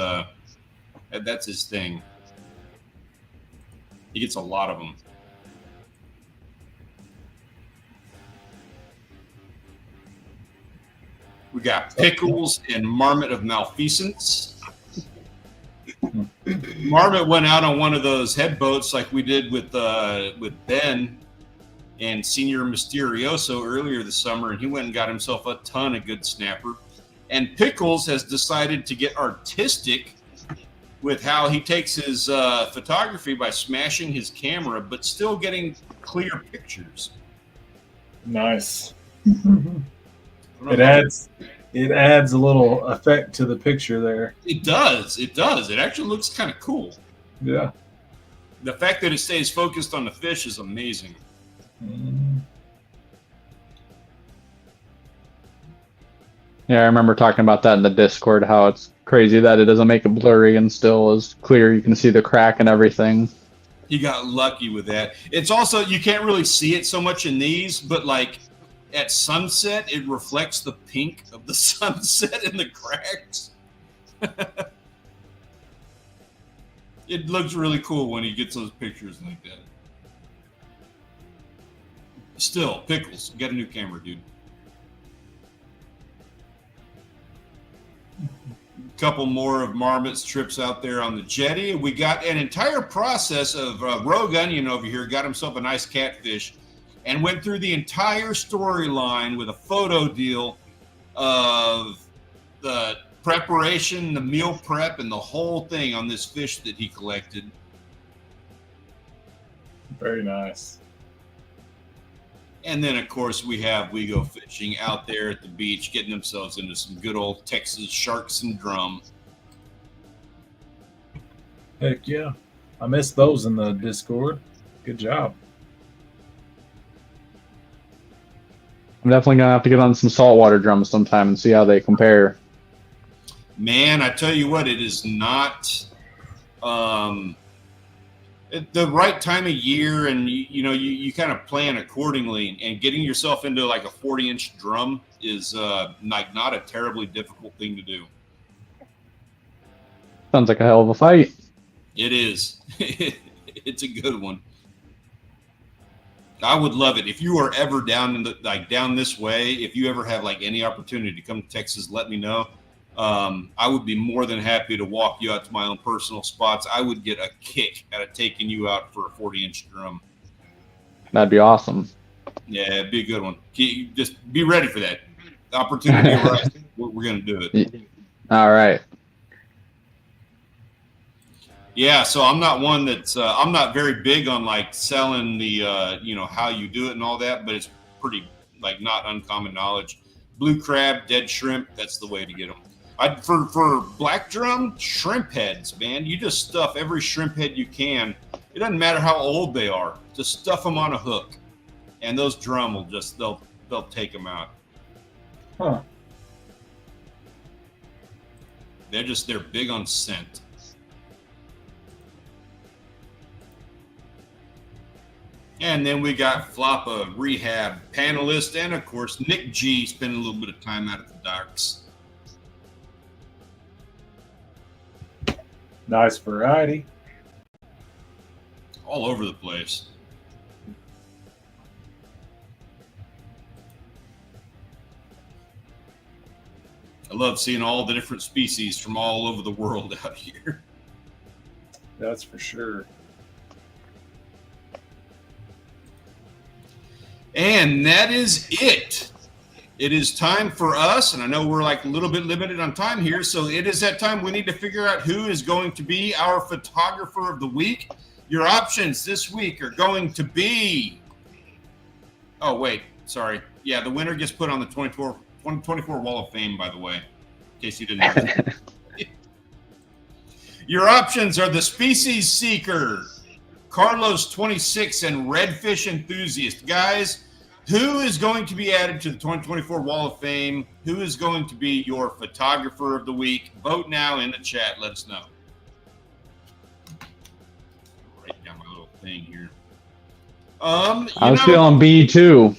That's his thing. He gets a lot of them. We got Pickles and Marmot of Malfeasance. Marmot went out on one of those head boats like we did with Ben and Senior Mysterioso earlier this summer, and he went and got himself a ton of good snapper. And Pickles has decided to get artistic with how he takes his photography by smashing his camera, but still getting clear pictures. Nice. It adds a little effect to the picture there. It does. It does. It actually looks kind of cool. Yeah. The fact that it stays focused on the fish is amazing. Yeah, I remember talking about that in the Discord, how it's crazy that it doesn't make it blurry and still is clear. You can see the crack and everything. You got lucky with that. It's also, you can't really see it so much in these, but like at sunset, it reflects the pink of the sunset in the cracks. It looks really cool when he gets those pictures like that. Still, Pickles, get a new camera, dude. Couple more of Marmot's trips out there on the jetty. We got an entire process of Rogue Onion over here, got himself a nice catfish, and went through the entire storyline with a photo deal of the preparation, the meal prep, and the whole thing on this fish that he collected. Very nice. And then, of course, we go fishing out there at the beach, getting themselves into some good old Texas sharks and drum. Heck yeah. I missed those in the Discord. Good job. I'm definitely going to have to get on some saltwater drums sometime and see how they compare. Man, I tell you what, it is not the right time of year, and you kind of plan accordingly, and getting yourself into like a 40-inch drum is like not a terribly difficult thing to do. Sounds like a hell of a fight. It is. It's a good one. I would love it if you are ever down down this way. If you ever have like any opportunity to come to Texas, let me know. I would be more than happy to walk you out to my own personal spots. I would get a kick out of taking you out for a 40-inch drum. That'd be awesome. Yeah, it'd be a good one. Just be ready for that. The opportunity arises. We're going to do it. All right. Yeah, so I'm not one that's I'm not very big on like selling the how you do it and all that, but it's pretty like not uncommon knowledge. Blue crab, dead shrimp, that's the way to get them. For black drum, shrimp heads, man. You just stuff every shrimp head you can. It doesn't matter how old they are. Just stuff them on a hook, and those drum will just they'll take them out. Huh. They're big on scent. And then we got Floppa, rehab panelist, and of course Nick G spending a little bit of time out at the docks. Nice variety. All over the place. I love seeing all the different species from all over the world out here. That's for sure. And that is it. It is time for us, and I know we're like a little bit limited on time here, so it is that time we need to figure out who is going to be our photographer of the week. Your options this week are going to be... Oh, wait, sorry. Yeah, the winner gets put on the 2024 Wall of Fame, by the way, in case you didn't know. Your options are the Species Seeker, Carlos 26, and Redfish Enthusiast. Guys, who is going to be added to the 2024 Wall of Fame? Who is going to be your photographer of the week? Vote now in the chat. Let us know. Write down my little thing here. I was feeling B too.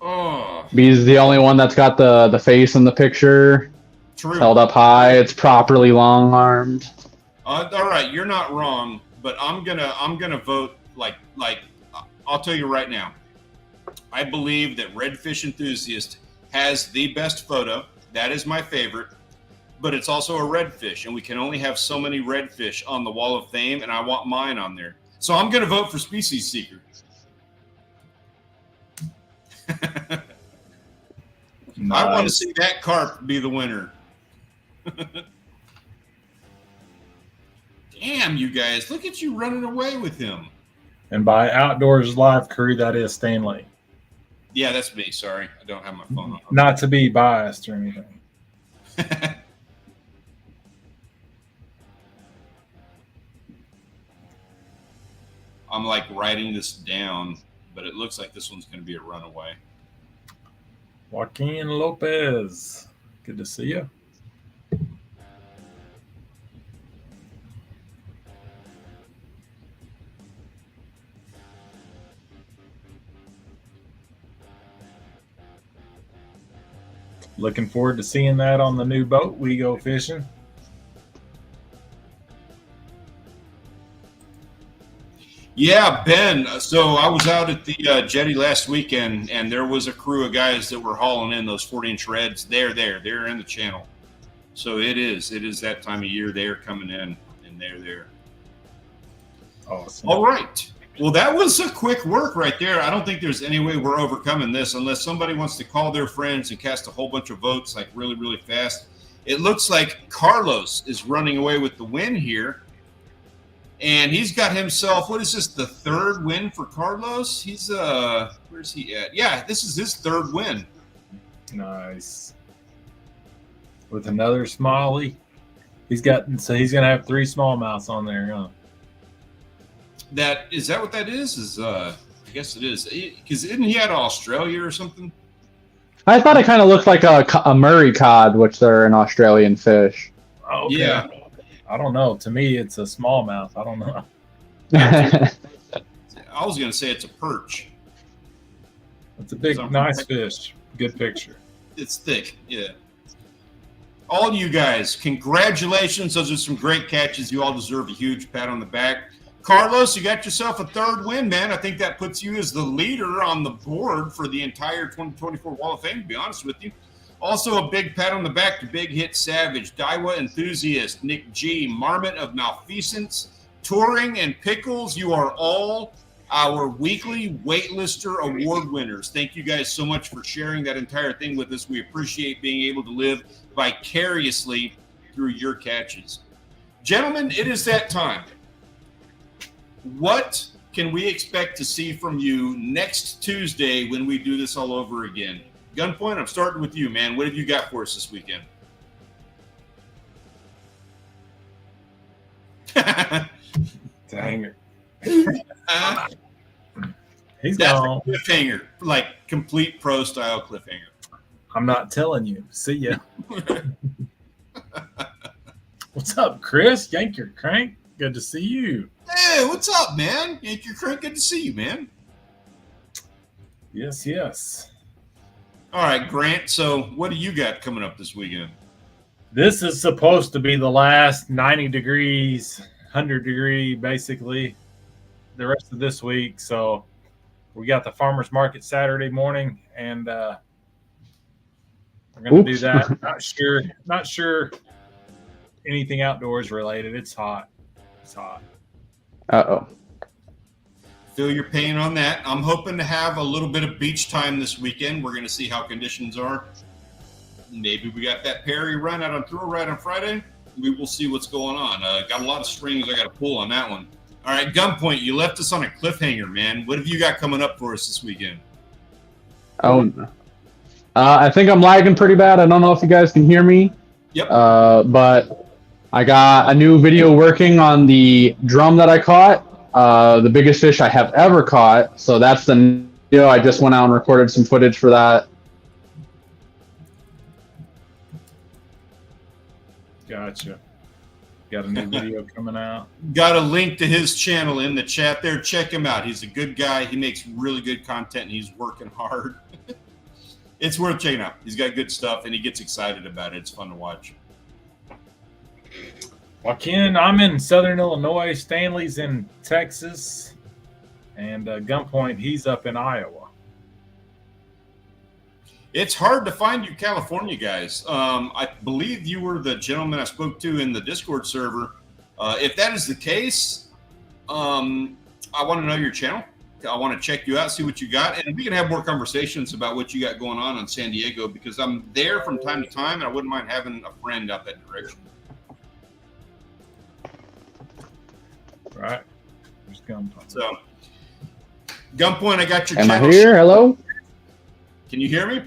Oh, B is the only one that's got the face in the picture. True. held up high. It's properly long armed. All right, you're not wrong, but I'm gonna vote like I'll tell you right now. I believe that Redfish Enthusiast has the best photo. That is my favorite, but it's also a redfish, and we can only have so many redfish on the Wall of Fame, and I want mine on there. So I'm gonna vote for Species Seeker. Nice. I want to see that carp be the winner. Damn, you guys. Look at you running away with him. And by Outdoors Live Crew, that is Stanley. Yeah, that's me. Sorry. I don't have my phone on. Not to be biased or anything. I'm like writing this down, but it looks like this one's going to be a runaway. Joaquin Lopez. Good to see you. Looking forward to seeing that on the new boat we go fishing. Yeah, Ben. So I was out at the jetty last weekend, and there was a crew of guys that were hauling in those 40-inch reds. They're there. They're in the channel. So it is that time of year. They're coming in, and they're there. Awesome. All right. Well, that was a quick work right there. I don't think there's any way we're overcoming this unless somebody wants to call their friends and cast a whole bunch of votes like really, really fast. It looks like Carlos is running away with the win here. And he's got himself, what is this, the third win for Carlos? He's, where's he at? Yeah, this is his third win. Nice. With another smalley. He's going to have 3 smallmouths on there, huh? Is that what that is? I guess it is. Because isn't he out of Australia or something? I thought it kind of looked like a Murray cod, which they're an Australian fish. Oh, okay. Yeah. I don't know. To me, it's a smallmouth. I don't know. I was going to say it's a perch. It's a big, nice fish. Good picture. It's thick, yeah. All you guys, congratulations. Those are some great catches. You all deserve a huge pat on the back. Carlos, you got yourself a third win, man. I think that puts you as the leader on the board for the entire 2024 Wall of Fame, to be honest with you. Also, a big pat on the back to Big Hit Savage, Daiwa Enthusiast, Nick G, Marmot of Malfeasance, Touring, and Pickles. You are all our weekly Waitlister Award winners. Thank you guys so much for sharing that entire thing with us. We appreciate being able to live vicariously through your catches. Gentlemen, it is that time. What can we expect to see from you next Tuesday when we do this all over again? Gunpoint, I'm starting with you, man. What have you got for us this weekend? Dang it. He's That's gone. a cliffhanger, like complete pro style cliffhanger. I'm not telling you. See ya. What's up, Chris? Yank your crank. Good to see you. Hey, what's up, man? Yank your crank. Good to see you, man. Yes, yes. All right, Grant. So, what do you got coming up this weekend? This is supposed to be the last 90 degrees, 100 degree, basically, the rest of this week. So we got the farmer's market Saturday morning, and we're going to do that. Not sure anything outdoors related. It's hot. It's hot. Uh-oh. Feel your pain on that. I'm hoping to have a little bit of beach time this weekend. We're going to see how conditions are. Maybe we got that Perry run out on Throw Right on Friday. We will see what's going on. Got a lot of strings I got to pull on that one. All right, Gunpoint, you left us on a cliffhanger, man. What have you got coming up for us this weekend? Oh, I think I'm lagging pretty bad. I don't know if you guys can hear me. Yep. But I got a new video working on the drum that I caught. The biggest fish I have ever caught. So that's the video. I just went out and recorded some footage for that. Gotcha. Got a new video coming out. Got a link to his channel in the chat there. Check him out. He's a good guy. He makes really good content, and he's working hard. It's worth checking out. He's got good stuff, and he gets excited about it. It's fun to watch. Well, Ken, I'm in Southern Illinois. Stanley's in Texas. And Gunpoint, he's up in Iowa. It's hard to find you California guys. I believe you were the gentleman I spoke to in the Discord server. If that is the case, I want to know your channel. I want to check you out, see what you got, and we can have more conversations about what you got going on in San Diego, because I'm there from time to time, and I wouldn't mind having a friend out that direction. Right. There's Gunpoint. So, Gunpoint, I got your Am channel. I here? Hello? Can you hear me?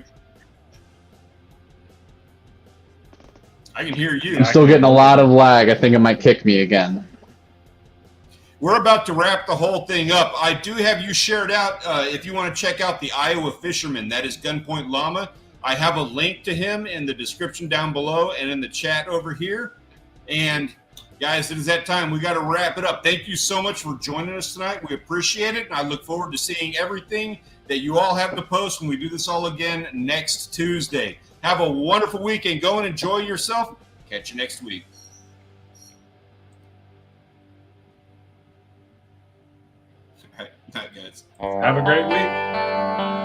I can hear you. I'm still getting a lot of lag. I think it might kick me again. We're about to wrap the whole thing up. I do have you shared out. If you want to check out the Iowa fisherman, that is Gunpoint Llama. I have a link to him in the description down below and in the chat over here. And guys, it is that time. We got to wrap it up. Thank you so much for joining us tonight. We appreciate it. And I look forward to seeing everything that you all have to post when we do this all again next Tuesday. Have a wonderful weekend. Go and enjoy yourself. Catch you next week. All right, night, guys. Have a great week.